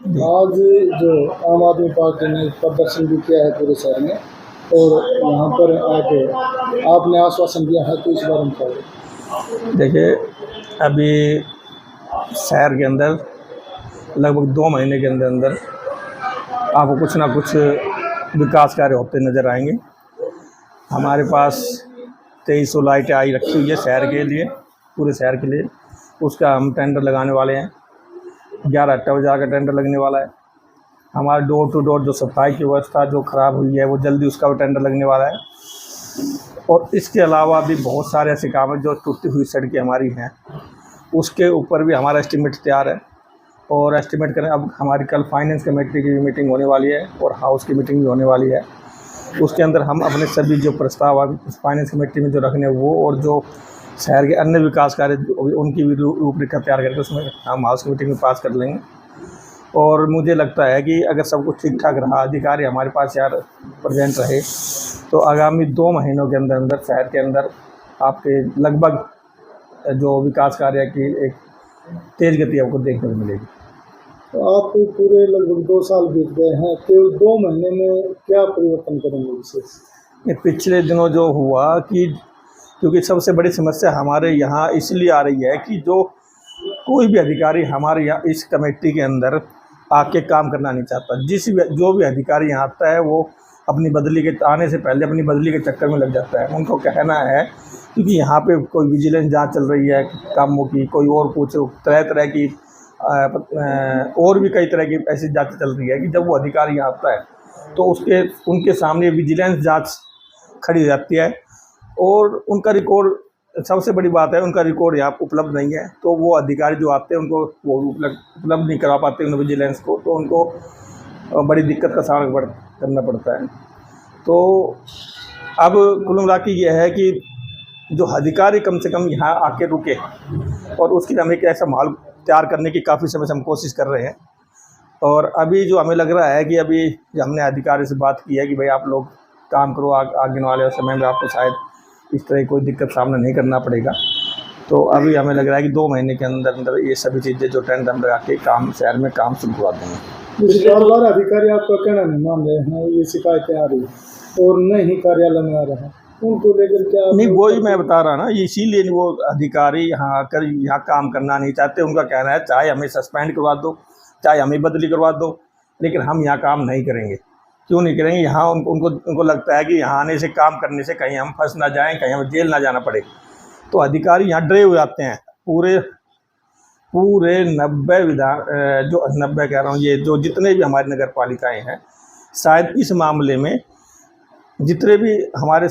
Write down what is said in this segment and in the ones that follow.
आज जो आम आदमी पार्टी ने प्रदर्शन भी किया है पूरे शहर में और यहाँ पर आके आपने आश्वासन दिया है, तो इस बारे में क्या है? देखिए, अभी शहर के अंदर लगभग 2 महीने के अंदर अंदर आपको कुछ ना कुछ विकास कार्य होते नज़र आएंगे। हमारे पास 2300 लाइटें आई रखी हुई है शहर के लिए, पूरे शहर के लिए। उसका हम टेंडर लगाने वाले हैं। 11 अक्टूबर का टेंडर लगने वाला है। हमारा डोर टू डोर जो सफाई की व्यवस्था जो ख़राब हुई है, वो जल्दी उसका भी टेंडर लगने वाला है। और इसके अलावा भी बहुत सारे ऐसे काम हैं जो टूटी हुई सड़कें हमारी हैं, उसके ऊपर भी हमारा एस्टीमेट तैयार है। और एस्टीमेट करें, अब हमारी कल फाइनेंस कमेटी की मीटिंग होने वाली है और हाउस की मीटिंग भी होने वाली है। उसके अंदर हम अपने सभी जो प्रस्ताव फाइनेंस कमेटी में जो रखने वो, और जो शहर के अन्य विकास कार्य उनकी भी रूपरेखा तैयार करके उसमें हम हाउस की मीटिंग में पास कर लेंगे। और मुझे लगता है कि अगर सब कुछ ठीक ठाक रहा, अधिकारी हमारे पास यार प्रेजेंट रहे, तो आगामी 2 महीनों के अंदर अंदर शहर के अंदर आपके लगभग जो विकास कार्य की एक तेज़ गति आपको देखने को मिलेगी। तो आप पूरे लगभग 2 साल बीत गए हैं, केवल 2 महीने में क्या परिवर्तन करेंगे विशेष? ये पिछले दिनों जो हुआ कि क्योंकि सबसे बड़ी समस्या हमारे यहाँ इसलिए आ रही है कि जो कोई भी अधिकारी हमारे यहाँ इस कमेटी के अंदर आके काम करना नहीं चाहता। जो भी अधिकारी यहाँ आता है वो अपनी बदली के आने से पहले अपनी बदली के चक्कर में लग जाता है। उनको कहना है क्योंकि यहाँ पे कोई विजिलेंस जांच चल रही है कामों की, कोई और कुछ तरह तरह की और भी कई तरह की ऐसी जांच चल रही है कि जब वो अधिकारी यहाँ आता है तो उनके सामने विजिलेंस जांच खड़ी रहती है और उनका रिकॉर्ड, सबसे बड़ी बात है उनका रिकॉर्ड यहाँ उपलब्ध नहीं है। तो वो अधिकारी जो आते हैं उनको वो उपलब्ध नहीं करा पाते उन विजिलेंस को, तो उनको बड़ी दिक्कत का सामना करना पड़ता है। तो अब कुल मिला के ये है कि जो अधिकारी कम से कम यहाँ आके रुके, और उसके लिए हम एक ऐसा माहौल तैयार करने की काफ़ी समय से हम कोशिश कर रहे हैं। और अभी जो हमें लग रहा है कि अभी हमने अधिकारी से बात की है कि भाई आप लोग काम करो, आगे वाले समय में आपको शायद इस तरह कोई दिक्कत सामना नहीं करना पड़ेगा। तो अभी हमें लग रहा है कि 2 महीने के अंदर अंदर ये सभी चीज़ें जो टेंडर हम लगा के काम शहर में काम शुरू करवा देंगे। बार अधिकारी आपका कहना नहीं मान रहे हैं, ये शिकायतें आ रही हैं और नहीं कार्यालय में आ रहे हैं, उनको लेकर क्या? नहीं, वही मैं बता रहा ना, इसीलिए वो अधिकारी यहाँ आकर यहाँ काम करना नहीं चाहते। उनका कहना है चाहे हमें सस्पेंड करवा दो, चाहे हमें बदली करवा दो, लेकिन हम यहाँ काम नहीं करेंगे। क्यों नहीं करेंगे? यहाँ उनको लगता है कि यहाँ आने से, काम करने से कहीं हम फंस ना जाएं, कहीं हमें जेल ना जाना पड़े। तो अधिकारी यहाँ डरे हुए आते हैं। पूरे 90 जो 90 कह रहा हूँ, ये जो जितने भी हमारी नगर पालिकाएँ हैं, शायद इस मामले में जितने भी हमारे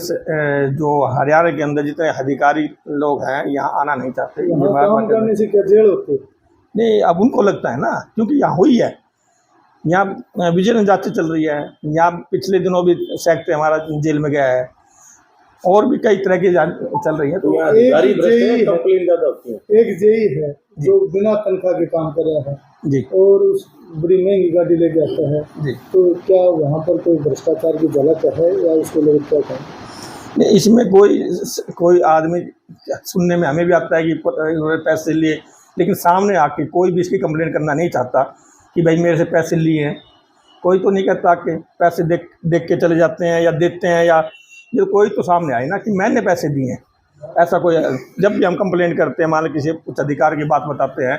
जो हरियाणा के अंदर जितने अधिकारी लोग हैं यहाँ आना नहीं चाहते। काम करने से क्या जेल होते? नहीं, अब उनको लगता है ना, क्योंकि यहाँ हुई है, यहाँ विजिलेंस जांचें चल रही है। यहाँ पिछले दिनों भी सेक्रेटरी हमारा जेल में गया है, और भी कई तरह की जांच चल रही है। तो एक जेई है जो बिना तनख्वाह के काम कर रहा है जी, और उस बड़ी महंगी गाड़ी लेके आता है जी, तो क्या वहाँ पर कोई भ्रष्टाचार की झलक है या उसको लेकर क्या कहें? नहीं, इसमें कोई आदमी सुनने में हमें भी आता है कि उन्होंने पैसे लिए, लेकिन सामने आके कोई भी इसकी कंप्लेंट करना नहीं चाहता कि भाई मेरे से पैसे लिए हैं। कोई तो नहीं कहता कि पैसे देख के चले जाते हैं या देते हैं, या ये कोई तो सामने आए ना कि मैंने पैसे दिए हैं। ऐसा कोई, जब भी हम कंप्लेंट करते हैं, मान लो किसी उच्च अधिकारी की बात बताते हैं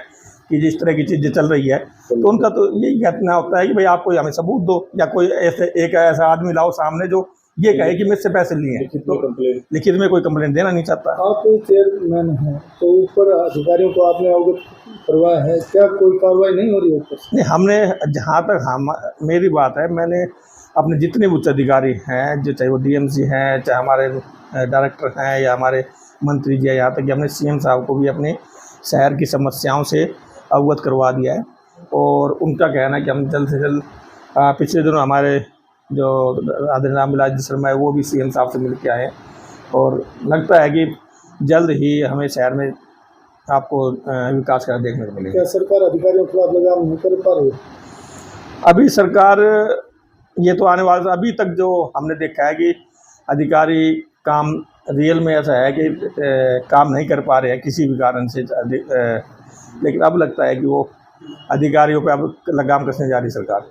कि जिस तरह की चीज़ें चल रही है, तो उनका तो यही कहना होता है कि भाई आप कोई हमें सबूत दो, या कोई एक ऐसा आदमी लाओ सामने जो ये कहे कि मुझसे पैसे लिए हैं। तो लिखित में कोई कंप्लेंट देना नहीं चाहता। आप चेयरमैन हैं तो ऊपर अधिकारियों को आपने अवगत करवाया है, क्या कोई कार्रवाई नहीं हो रही है ऊपर? नहीं, हमने जहाँ तक मेरी बात है, मैंने अपने जितने उच्च अधिकारी हैं, जो चाहे वो डीएमसी हैं, चाहे हमारे डायरेक्टर हैं, या हमारे मंत्री जी हैं, यहाँ तक कि हमने सीएम साहब को भी अपने शहर की समस्याओं से अवगत करवा दिया है। और उनका कहना है कि हम जल्द से जल्द, पिछले दिनों हमारे जो आदरणीय रामविलास जी शर्मा है वो भी सीएम साहब से मिल के आए हैं, और लगता है कि जल्द ही हमें शहर में आपको विकास कार्य देखने को मिलेगा। क्या सरकार अधिकारियों के खिलाफ लगाम नहीं कर पा रही? अभी सरकार ये तो आने वाला, अभी तक जो हमने देखा है कि अधिकारी काम रियल में ऐसा है कि काम नहीं कर पा रहे हैं किसी भी कारण से, लेकिन अब लगता है कि वो अधिकारियों पे अब लगाम कसने जा रही सरकार।